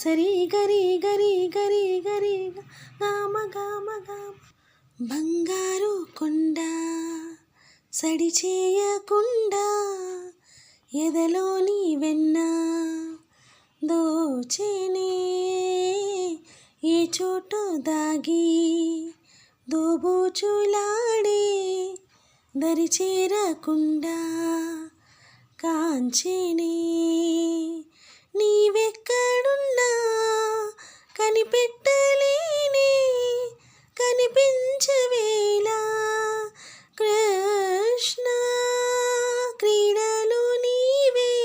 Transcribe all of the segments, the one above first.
సరి గరి గరి గరి గరి గామ గామ గామ. బంగారు కొండ సడి చేయకుండా ఎదలోని వెన్న దోచేనే, ఏ చోటు దాగి దోబూచులాడే దరి చేరకుండా కాంచేనే. నీవెక్కడున్నా కనిపెట్టలేనే, కనిపించవేలా కృష్ణ. క్రీడలు నీవే,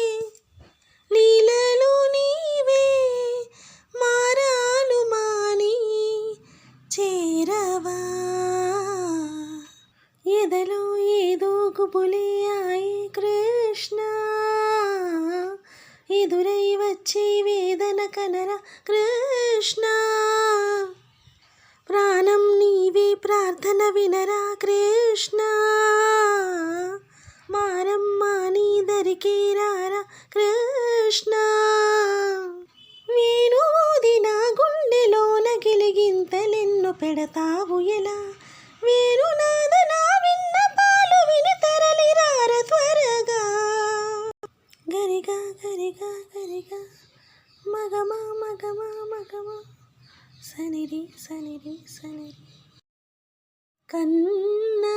లీలలు నీవే, మారాలు మాని చేరవా. ఎదలో ఏదో గుబులియాయి కృష్ణ, ఎదురై వచ్చే వేదన కనరా కృష్ణ. ప్రాణం నీవే ప్రార్థన వినరా కృష్ణ, మారమ్మా నీ దరికి రారా కృష్ణ. వేణుది నా గుండెలోన గిలిగింతలెన్ను పెడతావు ఎలా, వేణునాద నా విన్న పాలు విని తరలి రార త్వరగా. గరిగా గరిగా గరిగా మగమా మగమా మగమా సనిరి సనిరి సనిరి. కన్నా